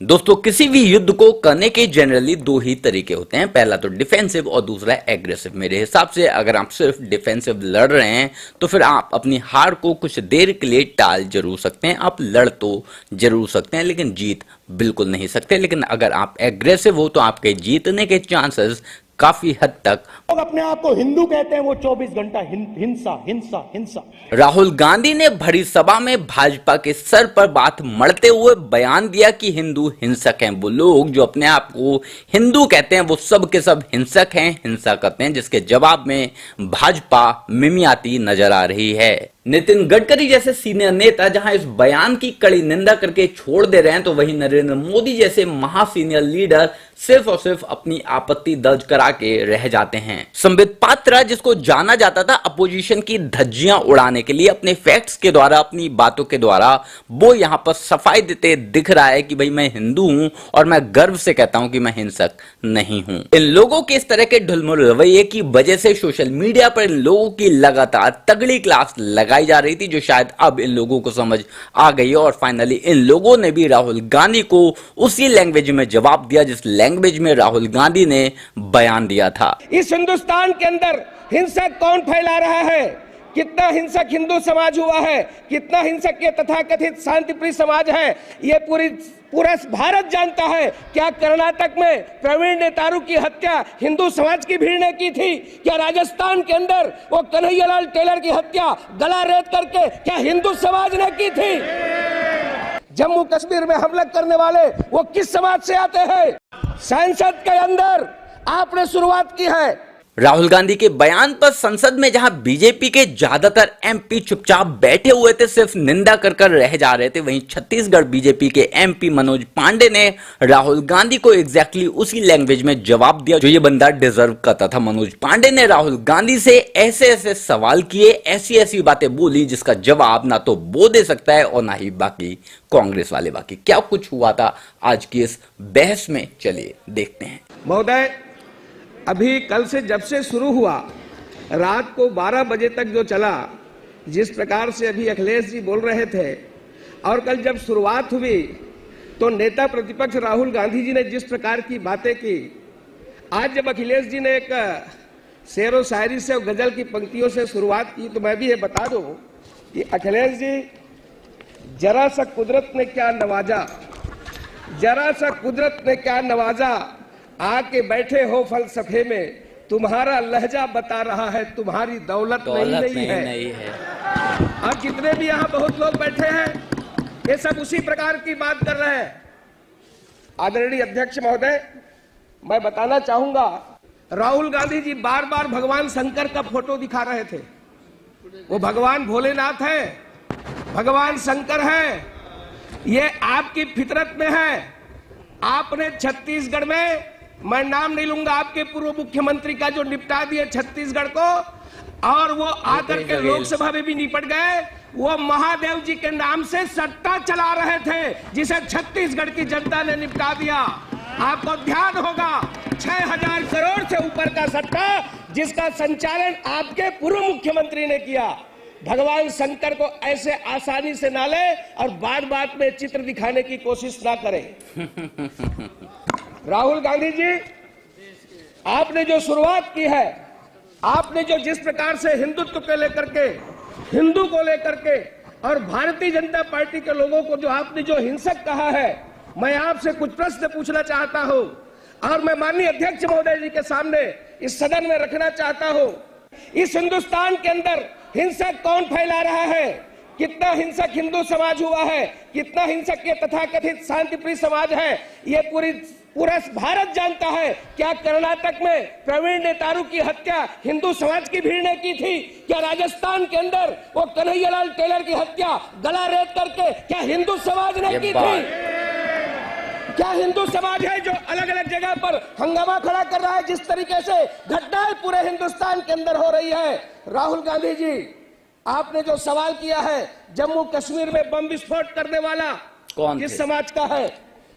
दोस्तों, किसी भी युद्ध को करने के जनरली दो ही तरीके होते हैं। पहला तो डिफेंसिव और दूसरा एग्रेसिव। मेरे हिसाब से अगर आप सिर्फ डिफेंसिव लड़ रहे हैं तो फिर आप अपनी हार को कुछ देर के लिए टाल जरूर सकते हैं। आप लड़ तो जरूर सकते हैं लेकिन जीत बिल्कुल नहीं सकते। लेकिन अगर आप एग्रेसिव हो तो आपके जीतने के चांसेस काफी हद तक। लोग अपने आप को हिंदू कहते हैं, वो 24 घंटा हिंसा हिंसा हिंसा। राहुल गांधी ने भरी सभा में भाजपा के सर पर बात मढ़ते हुए बयान दिया कि हिंदू हिंसक हैं। वो लोग जो अपने आप को हिंदू कहते हैं वो सब के सब हिंसक हैं, हिंसा करते हैं, जिसके जवाब में भाजपा मिमियाती नजर आ रही है। नितिन गडकरी जैसे सीनियर नेता जहां इस बयान की कड़ी निंदा करके छोड़ दे रहे हैं तो वहीं नरेंद्र मोदी जैसे महासीनियर लीडर सिर्फ और सिर्फ अपनी आपत्ति दर्ज करा के रह जाते हैं। संबित पात्रा, जिसको जाना जाता था अपोजिशन की धज्जियां उड़ाने के लिए, अपने फैक्ट्स के द्वारा, अपनी बातों के द्वारा वो यहां पर सफाई देते दिख रहा है कि भाई मैं हिंदू हूं और मैं गर्व से कहता हूं कि मैं हिंसक नहीं हूं। इन लोगों के इस तरह के ढुलमुल रवैये की वजह से सोशल मीडिया पर इन लोगों की लगातार तगड़ी क्लास लगाई जा रही थी, जो शायद अब इन लोगों को समझ आ गई है। और फाइनली इन लोगों ने भी राहुल गांधी को उसी लैंग्वेज में जवाब दिया जिस लैंग्वेज में राहुल गांधी ने बयान दिया था। इस हिंदुस्तान के अंदर हिंसा कौन फैला रहा है? कितना हिंसक हिंदू समाज हुआ है, कितना हिंसक ये तथाकथित शांतिप्रिय समाज है, ये पूरा भारत जानता है। क्या कर्नाटक में प्रवीण नेतारू की हत्या हिंदू समाज की भीड़ ने की थी? क्या राजस्थान के अंदर वो कन्हैयालाल टेलर की हत्या गला रेत करके क्या हिंदू समाज ने की थी? जम्मू कश्मीर में हमला करने वाले वो किस समाज से आते हैं? संसद के अंदर आपने शुरुआत की है। राहुल गांधी के बयान पर संसद में जहां बीजेपी के ज्यादातर एमपी चुपचाप बैठे हुए थे, सिर्फ निंदा कर रह जा रहे थे, वहीं छत्तीसगढ़ बीजेपी के एमपी मनोज पांडे ने राहुल गांधी को एग्जैक्टली उसी लैंग्वेज में जवाब दिया जो ये बंदा डिजर्व करता था। मनोज पांडे ने राहुल गांधी से ऐसे ऐसे सवाल किए, ऐसी ऐसी बातें बोली जिसका जवाब ना तो वो दे सकता है और ना ही बाकी कांग्रेस वाले। बाकी क्या कुछ हुआ था आज की इस बहस में, चलिए देखते हैं। महोदय, अभी कल से जब से शुरू हुआ रात को 12 बजे तक जो चला, जिस प्रकार से अभी अखिलेश जी बोल रहे थे, और कल जब शुरुआत हुई तो नेता प्रतिपक्ष राहुल गांधी जी ने जिस प्रकार की बातें की, आज जब अखिलेश जी ने एक शेरो शायरी से और गजल की पंक्तियों से शुरुआत की, तो मैं भी ये बता दूं कि अखिलेश जी, जरा सा कुदरत ने क्या नवाजा, जरा सा कुदरत ने क्या नवाजा, आके बैठे हो फलसफे में, तुम्हारा लहजा बता रहा है तुम्हारी दौलत नहीं है। अब जितने भी यहाँ बहुत लोग बैठे हैं ये सब उसी प्रकार की बात कर रहे हैं। आदरणीय अध्यक्ष महोदय, मैं बताना चाहूंगा, राहुल गांधी जी बार बार भगवान शंकर का फोटो दिखा रहे थे। वो भगवान भोलेनाथ है, भगवान शंकर है, ये आपकी फितरत में है। आपने छत्तीसगढ़ में, मैं नाम नहीं लूंगा, आपके पूर्व मुख्यमंत्री का जो निपटा दिए छत्तीसगढ़ को, और वो आकर के लोकसभा में भी निपट गए। वो महादेव जी के नाम से सट्टा चला रहे थे जिसे छत्तीसगढ़ की जनता ने निपटा दिया। आपको ध्यान होगा, 6000 करोड़ से ऊपर का सट्टा जिसका संचालन आपके पूर्व मुख्यमंत्री ने किया। भगवान शंकर को ऐसे आसानी से ना ले और बात बात में चित्र दिखाने की कोशिश ना करें। राहुल गांधी जी, आपने जो शुरुआत की है, आपने जो जिस प्रकार से हिंदुत्व को लेकर के, हिंदू को लेकर के और भारतीय जनता पार्टी के लोगों को जो आपने जो हिंसक कहा है, मैं आपसे कुछ प्रश्न पूछना चाहता हूं और मैं माननीय अध्यक्ष महोदय जी के सामने इस सदन में रखना चाहता हूं। इस हिंदुस्तान के अंदर हिंसा कौन फैला रहा है? कितना हिंसक हिंदू समाज हुआ है, कितना हिंसक ये तथाकथित शांतिप्रिय समाज है, ये पूरा भारत जानता है। क्या कर्नाटक में प्रवीण नेतारू की हत्या हिंदू समाज की भीड़ ने की थी? क्या राजस्थान के अंदर वो कन्हैयालाल टेलर की हत्या गला रेत करके क्या हिंदू समाज ने की थी? क्या हिंदू समाज है जो अलग अलग जगह पर हंगामा खड़ा कर रहा है? जिस तरीके से घटनाएं पूरे हिंदुस्तान के अंदर हो रही है। राहुल गांधी जी, आपने जो सवाल किया है, जम्मू कश्मीर में बम विस्फोट करने वाला कौन किस समाज का है?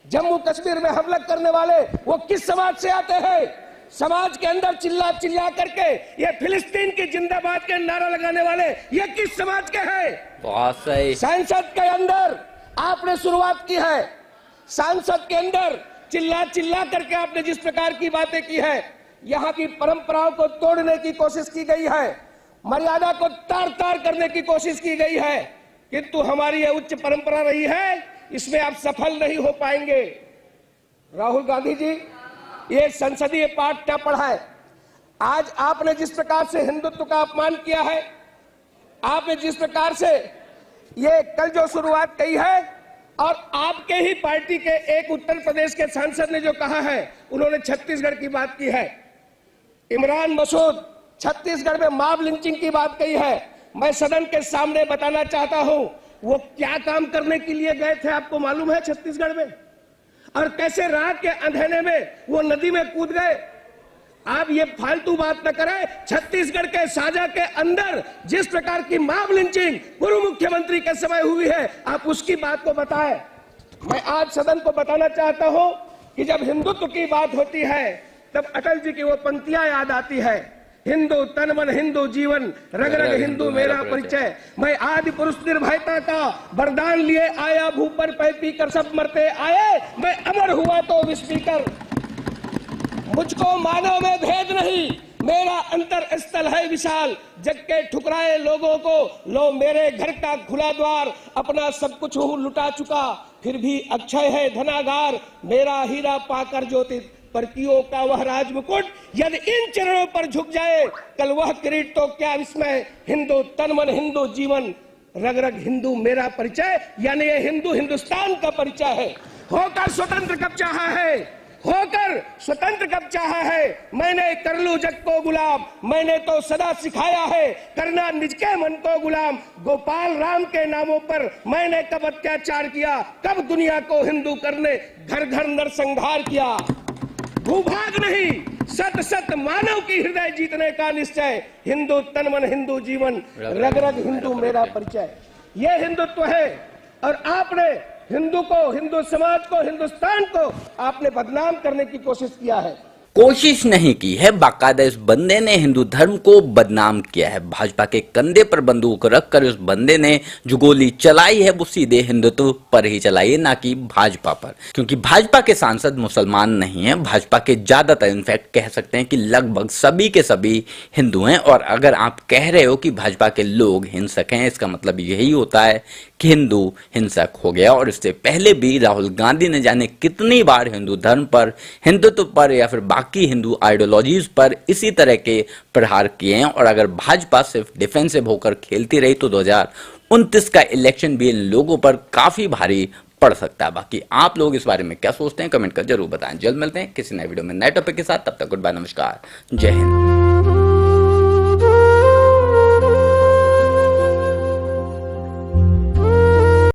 जम्मू कश्मीर में हमला करने वाले वो किस समाज से आते हैं? समाज के अंदर चिल्ला चिल्ला करके ये फिलिस्तीन की जिंदाबाद के नारा लगाने वाले ये किस समाज के हैं? बहुत सही। संसद के अंदर आपने शुरुआत की है, सांसद के अंदर चिल्ला चिल्ला करके आपने जिस प्रकार की बातें की है, यहाँ की परंपराओं को तोड़ने की कोशिश की गई है, मर्यादा को तार तार करने की कोशिश की गई है, किंतु हमारी यह उच्च परंपरा रही है, इसमें आप सफल नहीं हो पाएंगे। राहुल गांधी जी, ये संसदीय पाठ क्या पढ़ा है? आज आपने जिस प्रकार से हिंदुत्व का अपमान किया है, आपने जिस प्रकार से ये कल जो शुरुआत की है, और आपके ही पार्टी के एक उत्तर प्रदेश के सांसद ने जो कहा है, उन्होंने छत्तीसगढ़ की बात की है। इमरान मसूद छत्तीसगढ़ में मॉब लिंचिंग की बात कही है। मैं सदन के सामने बताना चाहता हूं, वो क्या काम करने के लिए गए थे आपको मालूम है छत्तीसगढ़ में? और कैसे रात के अंधेरे में वो नदी में कूद गए? आप ये फालतू बात न करें। छत्तीसगढ़ के साजा के अंदर जिस प्रकार की मॉब लिंचिंग पूर्व मुख्यमंत्री के समय हुई है, आप उसकी बात को बताएं। मैं आज सदन को बताना चाहता हूं कि जब हिंदुत्व की बात होती है, तब अटल जी की वो पंक्तियां याद आती है, हिंदू तन मन हिंदू जीवन, रग रग हिंदू मेरा परिचय। मैं आदि पुरुष निर्भयता का वरदान लिए आया, भू पर पै पी कर सब मरते आए, मैं अमर हुआ तो विष पीकर। मुझको मानव में भेद नहीं, मेरा अंतर स्थल है विशाल, जग के ठुकराए लोगों को लो मेरे घर का खुला द्वार। अपना सब कुछ हूँ लुटा चुका, फिर भी अक्षय है धनागार, मेरा हीरा पाकर ज्योतित परकियों का वह राज मुकुट। यदि इन चरणों पर झुक जाए कल वह किरीट तो क्या विस्मय। हिंदू तन मन हिंदू जीवन, रग रग हिंदू मेरा परिचय। यानी ये हिंदू हिंदुस्तान का परिचय है। होकर स्वतंत्र कब चाहा है, होकर स्वतंत्र कब चाहा है, मैंने कर लूं जग को गुलाम। मैंने तो सदा सिखाया है करना निज के मन को गुलाम। गोपाल राम के नामों पर मैंने कब अत्याचार किया, कब दुनिया को हिंदू करने घर घर नरसंहार किया। भूभाग नहीं, सत सत मानव की हृदय जीतने का निश्चय। हिंदू तन मन हिंदू जीवन, रग रग हिंदू मेरा परिचय। ये हिंदुत्व है। और आपने हिंदू को, हिंदू समाज को, हिंदुस्तान को आपने बदनाम करने की कोशिश किया है। कोशिश नहीं की है, बाकायदा इस बंदे ने हिंदू धर्म को बदनाम किया है। भाजपा के कंधे पर बंदूक रखकर इस बंदे ने जो गोली चलाई है वो सीधे हिंदुत्व पर ही चलाई है, ना कि भाजपा पर। क्योंकि भाजपा के सांसद मुसलमान नहीं है, भाजपा के ज्यादातर, इनफैक्ट कह सकते हैं कि लगभग सभी के सभी हिंदू हैं। और अगर आप कह रहे हो कि भाजपा के लोग हिंसक हैं, इसका मतलब यही होता है कि हिंदू हिंसक हो गया। और इससे पहले भी राहुल गांधी ने जाने कितनी बार हिंदू धर्म पर, हिंदुत्व पर या फिर बाकी हिंदू आइडियोलॉजीज पर इसी तरह के प्रहार किए हैं। और अगर भाजपा सिर्फ डिफेंसिव होकर खेलती रही तो 2029 का इलेक्शन भी इन लोगों पर काफी भारी पड़ सकता है। बाकी आप लोग इस बारे में क्या सोचते हैं, कमेंट कर जरूर बताएं। जल्द मिलते हैं किसी नए वीडियो में नए टॉपिक के साथ। तब तक गुड बाय, नमस्कार, जय हिंद।